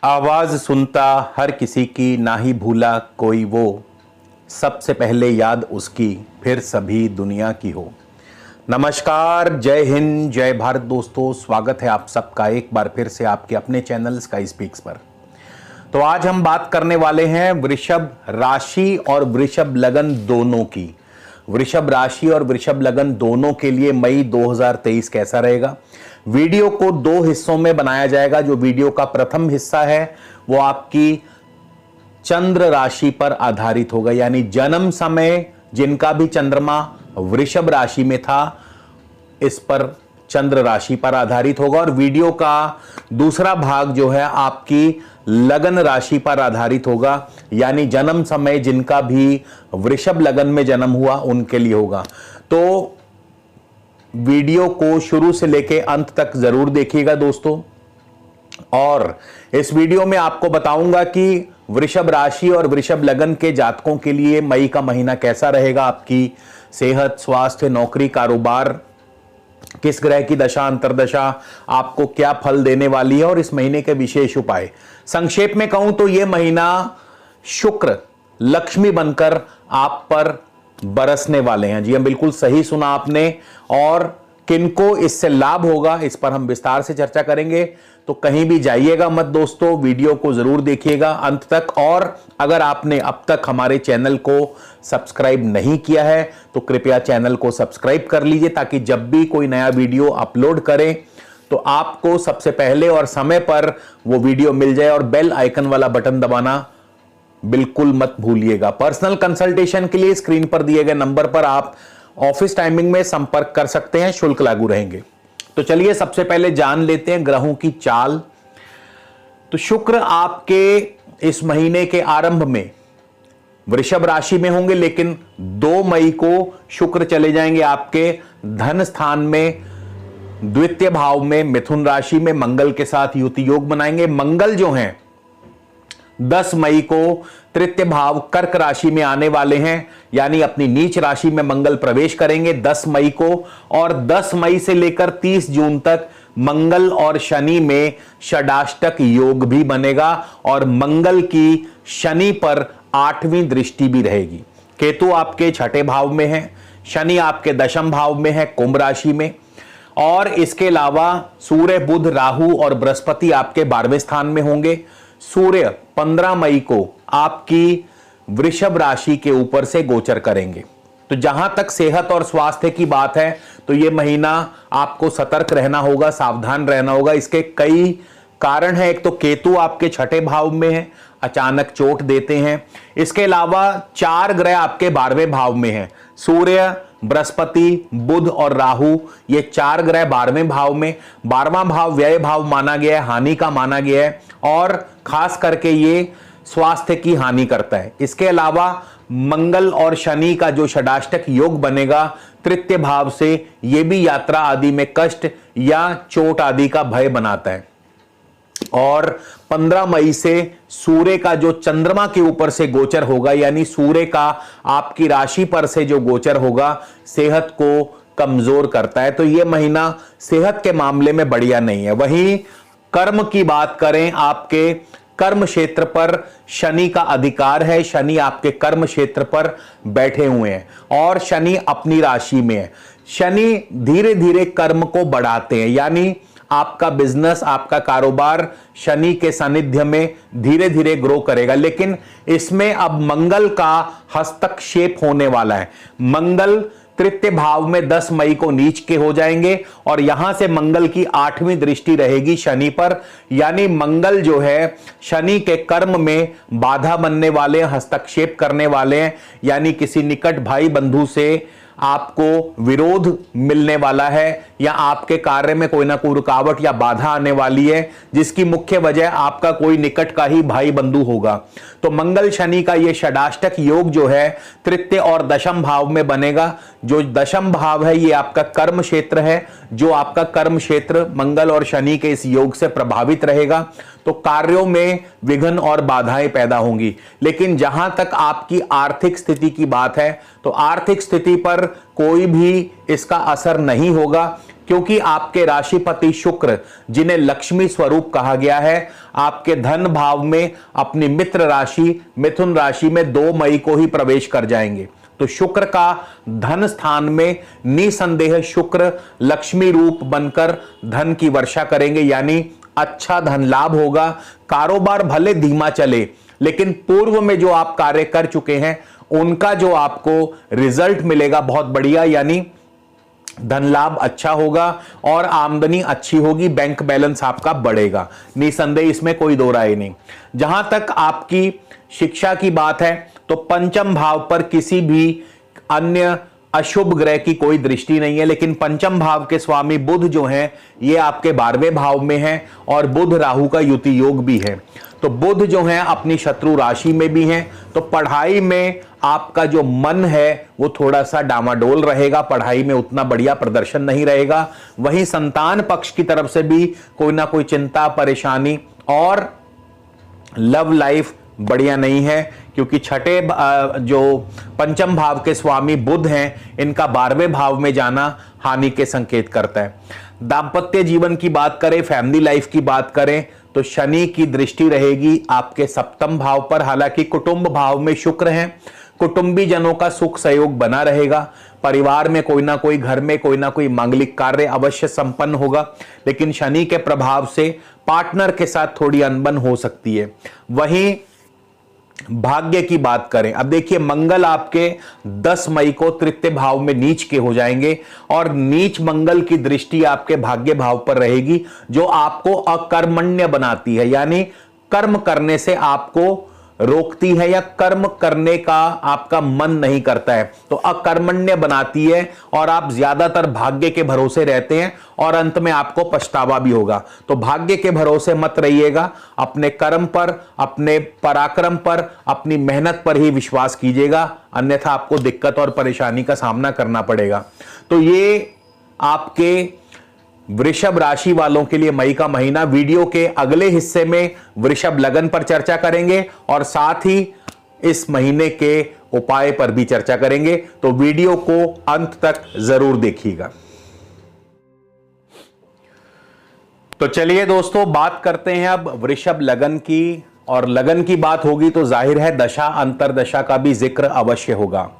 आवाज सुनता हर किसी की, ना ही भूला कोई वो, सबसे पहले याद उसकी फिर सभी दुनिया की हो। नमस्कार, जय हिंद, जय भारत दोस्तों। स्वागत है आप सबका एक बार फिर से आपके अपने चैनल स्काई स्पीक्स पर। तो आज हम बात करने वाले हैं वृषभ राशि और वृषभ लगन दोनों की। वृषभ राशि और वृषभ लगन दोनों के लिए मई 2023 कैसा रहेगा। वीडियो को दो हिस्सों में बनाया जाएगा। जो वीडियो का प्रथम हिस्सा है वो आपकी चंद्र राशि पर आधारित होगा, यानी जन्म समय जिनका भी चंद्रमा वृषभ राशि में था, इस पर चंद्र राशि पर आधारित होगा। और वीडियो का दूसरा भाग जो है आपकी लगन राशि पर आधारित होगा, यानी जन्म समय जिनका भी वृषभ लगन में जन्म हुआ उनके लिए होगा। तो वीडियो को शुरू से लेकर अंत तक जरूर देखिएगा दोस्तों। और इस वीडियो में आपको बताऊंगा कि वृषभ राशि और वृषभ लगन के जातकों के लिए मई का महीना कैसा रहेगा। आपकी सेहत, स्वास्थ्य, नौकरी, कारोबार, किस ग्रह की दशा अंतरदशा आपको क्या फल देने वाली है और इस महीने के विशेष उपाय। संक्षेप में कहूं तो यह महीना शुक्र लक्ष्मी बनकर आप पर बरसने वाले हैं। जी हां, बिल्कुल सही सुना आपने। और किनको इससे लाभ होगा इस पर हम विस्तार से चर्चा करेंगे। तो कहीं भी जाइएगा मत दोस्तों, वीडियो को जरूर देखिएगा अंत तक। और अगर आपने अब तक हमारे चैनल को सब्सक्राइब नहीं किया है तो कृपया चैनल को सब्सक्राइब कर लीजिए, ताकि जब भी कोई नया वीडियो अपलोड करें तो आपको सबसे पहले और समय पर वो वीडियो मिल जाए। और बेल आइकन वाला बटन दबाना बिल्कुल मत भूलिएगा। पर्सनल कंसल्टेशन के लिए स्क्रीन पर दिए गए नंबर पर आप ऑफिस टाइमिंग में संपर्क कर सकते हैं, शुल्क लागू रहेंगे। तो चलिए सबसे पहले जान लेते हैं ग्रहों की चाल। तो शुक्र आपके इस महीने के आरंभ में वृषभ राशि में होंगे, लेकिन 2 मई को शुक्र चले जाएंगे आपके धन स्थान में, द्वितीय भाव में, मिथुन राशि में मंगल के साथ युति योग बनाएंगे। मंगल जो हैं 10 मई को तृतीय भाव कर्क राशि में आने वाले हैं, यानी अपनी नीच राशि में मंगल प्रवेश करेंगे 10 मई को। और 10 मई से लेकर 30 जून तक मंगल और शनि में षडाष्टक योग भी बनेगा और मंगल की शनि पर 8वीं दृष्टि भी रहेगी। केतु आपके छठे भाव में है, शनि आपके दशम भाव में है कुंभ राशि में। और इसके अलावा सूर्य, बुध, राहु और बृहस्पति आपके 12वें स्थान में होंगे। सूर्य 15 मई को आपकी वृषभ राशि के ऊपर से गोचर करेंगे। तो जहां तक सेहत और स्वास्थ्य की बात है तो यह महीना आपको सतर्क रहना होगा, सावधान रहना होगा। इसके कई कारण हैं। एक तो केतु आपके छठे भाव में है, अचानक चोट देते हैं। इसके अलावा 4 ग्रह आपके 12वें भाव में हैं, सूर्य, बृहस्पति, बुध और राहु। ये 4 ग्रह 12वें भाव में। 12वां भाव व्यय भाव माना गया है, हानि का माना गया है, और खास करके ये स्वास्थ्य की हानि करता है। इसके अलावा मंगल और शनि का जो षडाष्टक योग बनेगा तृतीय भाव से, यह भी यात्रा आदि में कष्ट या चोट आदि का भय बनाता है। और 15 मई से सूर्य का जो चंद्रमा के ऊपर से गोचर होगा, यानी सूर्य का आपकी राशि पर से जो गोचर होगा, सेहत को कमजोर करता है। तो यह महीना सेहत के मामले में बढ़िया नहीं है। वहीं कर्म की बात करें, आपके कर्म क्षेत्र पर शनि का अधिकार है। शनि आपके कर्म क्षेत्र पर बैठे हुए हैं और शनि अपनी राशि में है। शनि धीरे धीरे कर्म को बढ़ाते हैं, यानी आपका बिजनेस, आपका कारोबार शनि के सानिध्य में धीरे धीरे ग्रो करेगा। लेकिन इसमें अब मंगल का हस्तक्षेप होने वाला है। मंगल तृतीय भाव में 10 मई को नीच के हो जाएंगे और यहां से मंगल की 8वीं दृष्टि रहेगी शनि पर, यानी मंगल जो है शनि के कर्म में बाधा बनने वाले हैं, हस्तक्षेप करने वाले हैं। यानी किसी निकट भाई बंधु से आपको विरोध मिलने वाला है या आपके कार्य में कोई ना कोई रुकावट या बाधा आने वाली है, जिसकी मुख्य वजह आपका कोई निकट का ही भाई बंधु होगा। तो मंगल शनि का यह षडाष्टक योग जो है तृतीय और दशम भाव में बनेगा। जो दशम भाव है ये आपका कर्म क्षेत्र है, जो आपका कर्म क्षेत्र मंगल और शनि के इस योग से प्रभावित रहेगा। तो कार्यों में विघ्न और बाधाएं पैदा होंगी। लेकिन जहां तक आपकी आर्थिक स्थिति की बात है तो आर्थिक स्थिति पर कोई भी इसका असर नहीं होगा, क्योंकि आपके राशिपति शुक्र, जिन्हें लक्ष्मी स्वरूप कहा गया है, आपके धन भाव में अपनी मित्र राशि मिथुन राशि में 2 मई को ही प्रवेश कर जाएंगे। तो शुक्र का धन स्थान में निसंदेह शुक्र लक्ष्मी रूप बनकर धन की वर्षा करेंगे, यानी अच्छा धन लाभ होगा। कारोबार भले धीमा चले, लेकिन पूर्व में जो आप कार्य कर चुके हैं उनका जो आपको रिजल्ट मिलेगा बहुत बढ़िया, यानी धन लाभ अच्छा होगा और आमदनी अच्छी होगी, बैंक बैलेंस आपका बढ़ेगा, निसंदेह, इसमें कोई दो राय नहीं। जहां तक आपकी शिक्षा की बात है तो पंचम भाव पर किसी भी अन्य अशुभ ग्रह की कोई दृष्टि नहीं है, लेकिन पंचम भाव के स्वामी बुध जो हैं ये आपके 12वें भाव में हैं और बुध राहु का युति योग भी है। तो बुध जो है अपनी शत्रु राशि में भी हैं, तो पढ़ाई में आपका जो मन है वो थोड़ा सा डामाडोल रहेगा, पढ़ाई में उतना बढ़िया प्रदर्शन नहीं रहेगा। वहीं संतान पक्ष की तरफ से भी कोई ना कोई चिंता परेशानी, और लव लाइफ बढ़िया नहीं है, क्योंकि छठे जो पंचम भाव के स्वामी बुध हैं इनका 12वें भाव में जाना हानि के संकेत करता है। दाम्पत्य जीवन की बात करें, फैमिली लाइफ की बात करें तो शनि की दृष्टि रहेगी आपके 7वें भाव पर। हालांकि कुटुंब भाव में शुक्र हैं, कुटुंबी जनों का सुख सहयोग बना रहेगा, परिवार में कोई ना कोई, घर में कोई ना कोई मांगलिक कार्य अवश्य संपन्न होगा, लेकिन शनि के प्रभाव से पार्टनर के साथ थोड़ी अनबन हो सकती है। वहीं भाग्य की बात करें, अब देखिए मंगल आपके 10 मई को तृतीय भाव में नीच के हो जाएंगे और नीच मंगल की दृष्टि आपके भाग्य भाव पर रहेगी, जो आपको अकर्मण्य बनाती है, यानी कर्म करने से आपको रोकती है या कर्म करने का आपका मन नहीं करता है, तो अकर्मण्य बनाती है और आप ज्यादातर भाग्य के भरोसे रहते हैं और अंत में आपको पछतावा भी होगा। तो भाग्य के भरोसे मत रहिएगा, अपने कर्म पर, अपने पराक्रम पर, अपनी मेहनत पर ही विश्वास कीजिएगा, अन्यथा आपको दिक्कत और परेशानी का सामना करना पड़ेगा। तो ये आपके वृषभ राशि वालों के लिए मई का महीना। वीडियो के अगले हिस्से में वृषभ लगन पर चर्चा करेंगे और साथ ही इस महीने के उपाय पर भी चर्चा करेंगे, तो वीडियो को अंत तक जरूर देखिएगा। तो चलिए दोस्तों, बात करते हैं अब वृषभ लगन की, और लगन की बात होगी तो जाहिर है दशा अंतरदशा का भी जिक्र अवश्य होगा।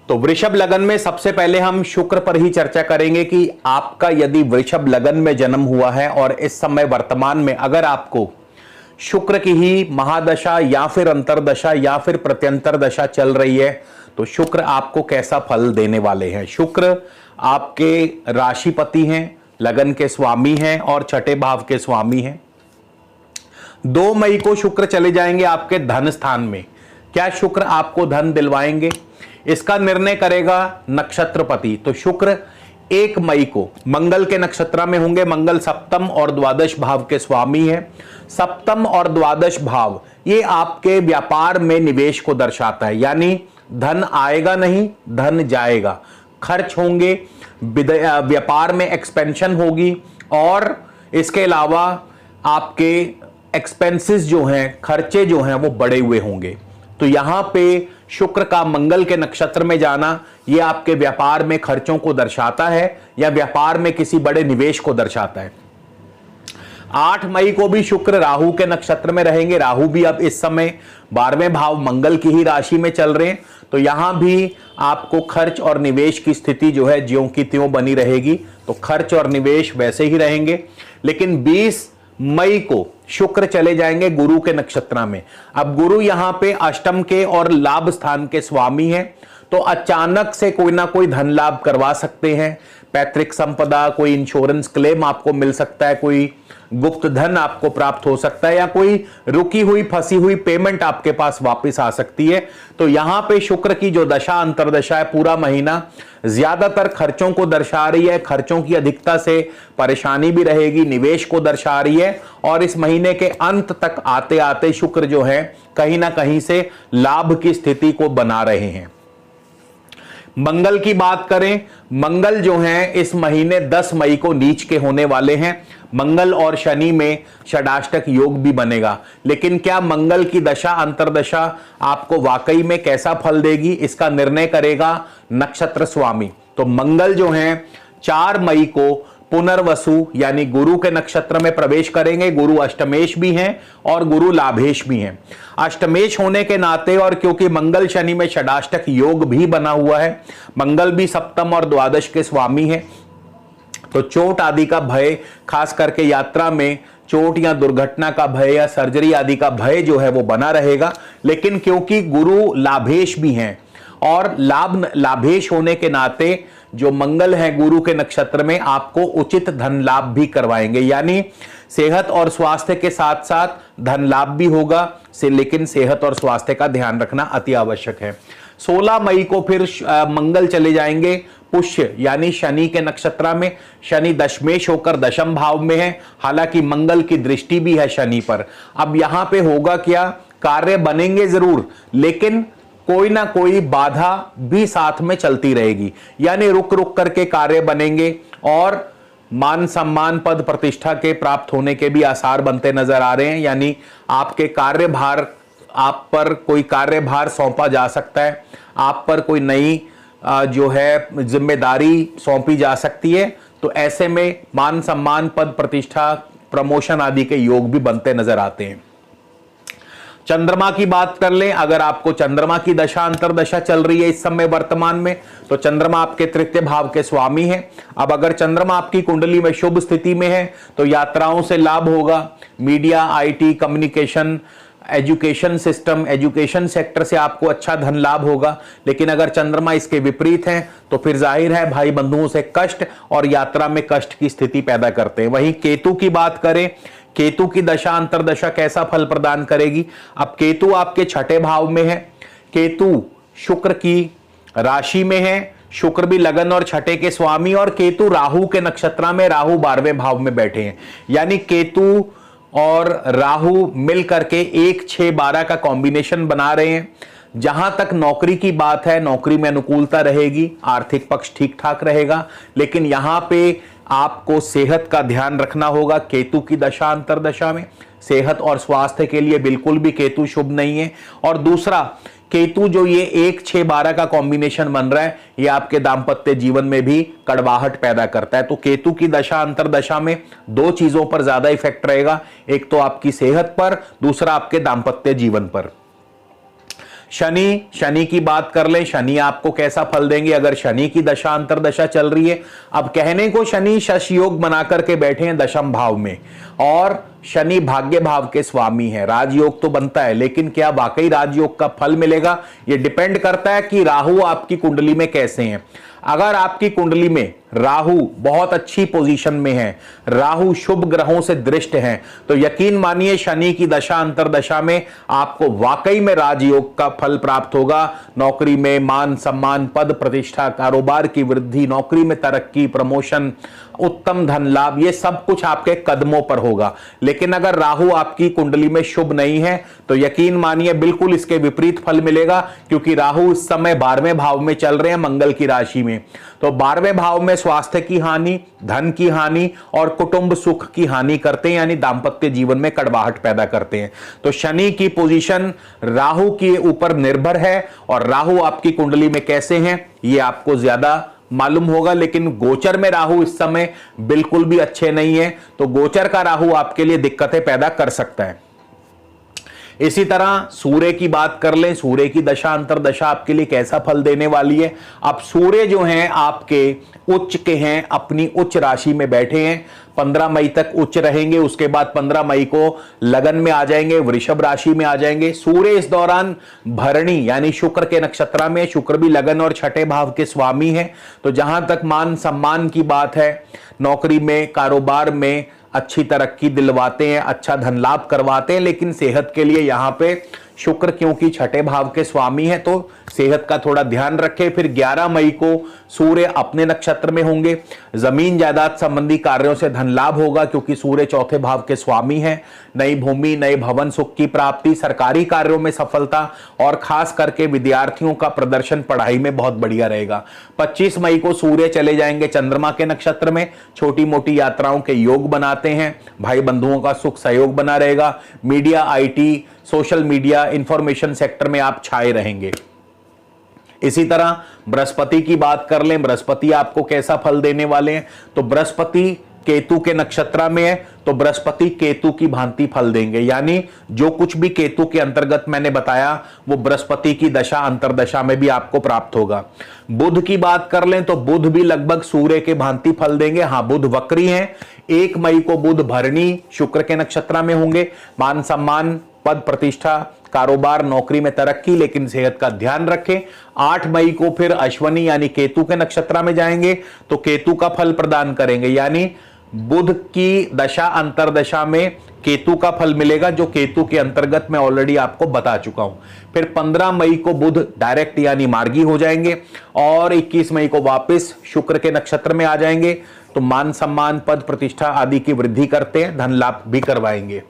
तो वृषभ लगन में सबसे पहले हम शुक्र पर ही चर्चा करेंगे कि आपका यदि वृषभ लगन में जन्म हुआ है और इस समय वर्तमान में अगर आपको शुक्र की ही महादशा या फिर अंतरदशा या फिर प्रत्यंतर दशा चल रही है, तो शुक्र आपको कैसा फल देने वाले हैं। शुक्र आपके राशिपति हैं, लगन के स्वामी हैं और छठे भाव के स्वामी हैं। 2 मई को शुक्र चले जाएंगे आपके धन स्थान में। क्या शुक्र आपको धन दिलवाएंगे, इसका निर्णय करेगा नक्षत्रपति। तो शुक्र 1 मई को मंगल के नक्षत्र में होंगे। मंगल सप्तम और द्वादश भाव के स्वामी है। सप्तम और द्वादश भाव ये आपके व्यापार में निवेश को दर्शाता है, यानी धन आएगा नहीं, धन जाएगा, खर्च होंगे, व्यापार में एक्सपेंशन होगी, और इसके अलावा आपके एक्सपेंसेस जो हैं, खर्चे जो हैं वो बढ़े हुए होंगे। तो यहां पे शुक्र का मंगल के नक्षत्र में जाना यह आपके व्यापार में खर्चों को दर्शाता है या व्यापार में किसी बड़े निवेश को दर्शाता है। 8 मई को भी शुक्र राहु के नक्षत्र में रहेंगे। राहु भी अब इस समय 12वें भाव मंगल की ही राशि में चल रहे हैं, तो यहां भी आपको खर्च और निवेश की स्थिति जो है ज्यों की त्यों बनी रहेगी। तो खर्च और निवेश वैसे ही रहेंगे। लेकिन 20 मई को शुक्र चले जाएंगे गुरु के नक्षत्र में। अब गुरु यहां पे अष्टम के और लाभ स्थान के स्वामी हैं, तो अचानक से कोई ना कोई धन लाभ करवा सकते हैं। पैतृक संपदा, कोई इंश्योरेंस क्लेम आपको मिल सकता है, कोई गुप्त धन आपको प्राप्त हो सकता है, या कोई रुकी हुई फंसी हुई पेमेंट आपके पास वापस आ सकती है। तो यहां पे शुक्र की जो दशा अंतरदशा है पूरा महीना ज्यादातर खर्चों को दर्शा रही है। खर्चों की अधिकता से परेशानी भी रहेगी, निवेश को दर्शा रही है, और इस महीने के अंत तक आते आते शुक्र जो है कहीं ना कहीं से लाभ की स्थिति को बना रहे हैं। मंगल की बात करें, मंगल जो हैं इस महीने 10 मई को नीच के होने वाले हैं। मंगल और शनि में षडाष्टक योग भी बनेगा, लेकिन क्या मंगल की दशा अंतरदशा आपको वाकई में कैसा फल देगी, इसका निर्णय करेगा नक्षत्र स्वामी। तो मंगल जो हैं 4 मई को पुनर्वसु यानी गुरु के नक्षत्र में प्रवेश करेंगे। गुरु अष्टमेश भी हैं और गुरु लाभेश भी हैं। अष्टमेश होने के नाते और क्योंकि मंगल शनि में षडाष्टक योग भी बना हुआ है, मंगल भी सप्तम और द्वादश के स्वामी है, तो चोट आदि का भय, खास करके यात्रा में चोट या दुर्घटना का भय या सर्जरी आदि का भय जो है वो बना रहेगा। लेकिन क्योंकि गुरु लाभेश भी हैं और लाभेश होने के नाते जो मंगल है गुरु के नक्षत्र में आपको उचित धन लाभ भी करवाएंगे, यानी सेहत और स्वास्थ्य के साथ साथ धन लाभ भी होगा लेकिन सेहत और स्वास्थ्य का ध्यान रखना अति आवश्यक है। 16 मई को फिर मंगल चले जाएंगे पुष्य यानी शनि के नक्षत्र में। शनि दशमेश होकर दशम भाव में है, हालांकि मंगल की दृष्टि भी है शनि पर। अब यहां पे होगा क्या, कार्य बनेंगे जरूर लेकिन कोई ना कोई बाधा भी साथ में चलती रहेगी, यानी रुक रुक करके कार्य बनेंगे और मान सम्मान पद प्रतिष्ठा के प्राप्त होने के भी आसार बनते नजर आ रहे हैं। यानी आपके कार्यभार, आप पर कोई कार्यभार सौंपा जा सकता है, आप पर कोई नई जो है जिम्मेदारी सौंपी जा सकती है, तो ऐसे में मान सम्मान पद प्रतिष्ठा प्रमोशन आदि के योग भी बनते नजर आते हैं। चंद्रमा की बात कर लें, अगर आपको चंद्रमा की दशा अंतरदशा चल रही है इस समय वर्तमान में, तो चंद्रमा आपके तृतीय भाव के स्वामी है। अब अगर चंद्रमा आपकी कुंडली में शुभ स्थिति में है तो यात्राओं से लाभ होगा, media, IT, communication, education system, education sector से आपको अच्छा धन लाभ होगा। लेकिन अगर चंद्रमा इसके विपरीत है तो फिर जाहिर है भाई बंधुओं से कष्ट और यात्रा में कष्ट की स्थिति पैदा करते हैं। वहीं केतु की बात करें, केतु की दशा अंतरदशा कैसा फल प्रदान करेगी। अब केतु आपके छठे भाव में है, केतु शुक्र की राशि में है, शुक्र भी लगन और छठे के स्वामी, और केतु राहु के नक्षत्र में, राहु 12वें भाव में बैठे हैं। यानी केतु और राहु मिल करके 1 6 12 का कॉम्बिनेशन बना रहे हैं। जहां तक नौकरी की बात है, नौकरी में अनुकूलता रहेगी, आर्थिक पक्ष ठीक ठाक रहेगा, लेकिन यहां पे आपको सेहत का ध्यान रखना होगा। केतु की दशा अंतरदशा में सेहत और स्वास्थ्य के लिए बिल्कुल भी केतु शुभ नहीं है। और दूसरा, केतु जो ये 1 6 12 का कॉम्बिनेशन बन रहा है, ये आपके दाम्पत्य जीवन में भी कड़वाहट पैदा करता है। तो केतु की दशा अंतरदशा में 2 चीजों पर ज्यादा इफेक्ट रहेगा, एक तो आपकी सेहत पर, दूसरा आपके दाम्पत्य जीवन पर। शनि की बात कर लें, शनि आपको कैसा फल देंगे। अगर शनि की दशा अंतरदशा चल रही है, अब कहने को शनि शश योग बना करके बैठे हैं दशम भाव में, और शनि भाग्य भाव के स्वामी है, राजयोग तो बनता है, लेकिन क्या वाकई राजयोग का फल मिलेगा, यह डिपेंड करता है कि राहु आपकी कुंडली में कैसे हैं। अगर आपकी कुंडली में राहु बहुत अच्छी पोजीशन में है, राहु शुभ ग्रहों से दृष्ट हैं, तो यकीन मानिए शनि की दशा अंतरदशा में आपको वाकई में राजयोग का फल प्राप्त होगा। नौकरी में मान सम्मान, पद प्रतिष्ठा, कारोबार की वृद्धि, नौकरी में तरक्की, प्रमोशन, उत्तम धन लाभ, ये सब कुछ आपके कदमों पर होगा। लेकिन अगर राहु आपकी कुंडली में शुभ नहीं है तो यकीन मानिए बिल्कुल इसके विपरीत फल मिलेगा, क्योंकि राहु इस समय 12वें भाव में चल रहे हैं मंगल की राशि में। तो 12वें भाव में स्वास्थ्य की हानि, धन की हानि और कुटुंब सुख की हानि करते हैं, यानी दांपत्य जीवन में कड़वाहट पैदा करते हैं। तो शनि की पोजीशन राहु के ऊपर निर्भर है, और राहु आपकी कुंडली में कैसे हैं ये आपको ज्यादा मालूम होगा। लेकिन गोचर में राहु इस समय बिल्कुल भी अच्छे नहीं है, तो गोचर का राहु आपके लिए दिक्कतें पैदा कर सकता है। इसी तरह सूर्य की बात कर लें, सूर्य की दशा अंतरदशा आपके लिए कैसा फल देने वाली है। अब सूर्य जो हैं आपके उच्च के हैं, अपनी उच्च राशि में बैठे हैं, 15 मई तक उच्च रहेंगे, उसके बाद 15 मई को लगन में आ जाएंगे, वृषभ राशि में आ जाएंगे। सूर्य इस दौरान भरणी यानी शुक्र के नक्षत्र में, शुक्र भी लगन और छठे भाव के स्वामी है। तो जहां तक मान सम्मान की बात है, नौकरी में, कारोबार में अच्छी तरक्की दिलवाते हैं, अच्छा धन लाभ करवाते हैं, लेकिन सेहत के लिए यहां पे शुक्र क्योंकि छठे भाव के स्वामी है तो सेहत का थोड़ा ध्यान रखें। फिर 11 मई को सूर्य अपने नक्षत्र में होंगे, जमीन जायदाद संबंधी कार्यों से धन लाभ होगा, क्योंकि सूर्य चौथे भाव के स्वामी है। नई भूमि, नए भवन, सुख की प्राप्ति, सरकारी कार्यों में सफलता, और खास करके विद्यार्थियों का प्रदर्शन पढ़ाई में बहुत बढ़िया रहेगा। 25 मई को सूर्य चले जाएंगे चंद्रमा के नक्षत्र में, छोटी मोटी यात्राओं के योग बनाते हैं, भाई बंधुओं का सुख सहयोग बना रहेगा। Media, IT, social media, information sector में आप छाए रहेंगे। इसी तरह बृहस्पति की बात कर लें, बृहस्पति आपको कैसा फल देने वाले हैं, तो बृहस्पति केतु के नक्षत्र में है, तो बृहस्पति केतु की भांति फल देंगे, यानी जो कुछ भी केतु के अंतर्गत मैंने बताया वो बृहस्पति की दशा अंतरदशा में भी आपको प्राप्त होगा। बुध की बात कर लें तो बुध भी लगभग सूर्य के भांति फल देंगे। हाँ, बुध वक्री हैं। 1 मई को बुध भरणी शुक्र के नक्षत्र में होंगे। मान सम्मान, पद प्रतिष्ठा, कारोबार, नौकरी में तरक्की, लेकिन सेहत का ध्यान रखें। 8 मई को फिर अश्वनी यानी केतु के नक्षत्र में जाएंगे तो केतु का फल प्रदान करेंगे, यानी बुध की दशा अंतरदशा में केतु का फल मिलेगा, जो केतु के अंतर्गत मैं ऑलरेडी आपको बता चुका हूं। फिर 15 मई को बुध डायरेक्ट यानी मार्गी हो जाएंगे और 21 मई को वापस शुक्र के नक्षत्र में आ जाएंगे, तो मान सम्मान, पद प्रतिष्ठा आदि की वृद्धि करते हैं, धन लाभ भी करवाएंगे।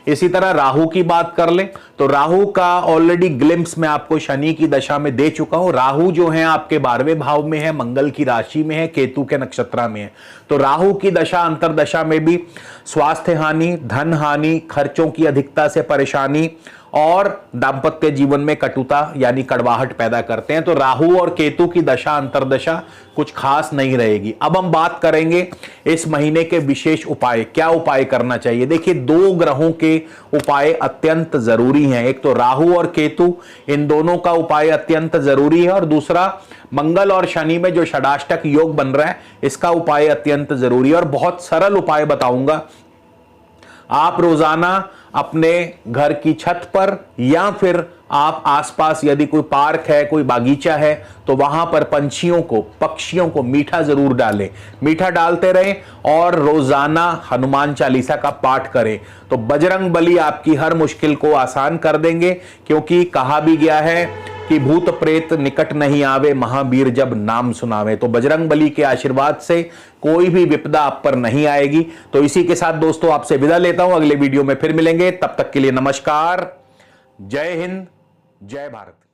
इसी तरह राहु की बात कर लें तो राहु का ऑलरेडी ग्लिम्स मैं आपको शनि की दशा में दे चुका हूं। राहु जो है आपके 12वें भाव में है, मंगल की राशि में है, केतु के नक्षत्र में है, तो राहु की दशा अंतरदशा में भी स्वास्थ्य हानि, धन हानि, खर्चों की अधिकता से परेशानी और दाम्पत्य जीवन में कटुता यानी कड़वाहट पैदा करते हैं। तो राहु और केतु की दशा अंतरदशा कुछ खास नहीं रहेगी। अब हम बात करेंगे इस महीने के विशेष उपाय, क्या उपाय करना चाहिए। देखिए, 2 ग्रहों के उपाय अत्यंत जरूरी हैं। एक तो राहु और केतु, इन दोनों का उपाय अत्यंत जरूरी है, और दूसरा मंगल और शनि में जो षडाष्टक योग बन रहा है इसका उपाय अत्यंत जरूरी है। और बहुत सरल उपाय बताऊंगा। आप रोजाना अपने घर की छत पर या फिर आप आसपास यदि कोई पार्क है, कोई बागीचा है, तो वहां पर पंछियों को, पक्षियों को मीठा जरूर डालें। मीठा डालते रहें और रोजाना हनुमान चालीसा का पाठ करें, तो बजरंग बली आपकी हर मुश्किल को आसान कर देंगे। क्योंकि कहा भी गया है कि भूत प्रेत निकट नहीं आवे, महावीर जब नाम सुनावे। तो बजरंग बली के आशीर्वाद से कोई भी विपदा आप पर नहीं आएगी। तो इसी के साथ दोस्तों आपसे विदा लेता हूं, अगले वीडियो में फिर मिलेंगे। तब तक के लिए नमस्कार, जय हिंद, जय भारत।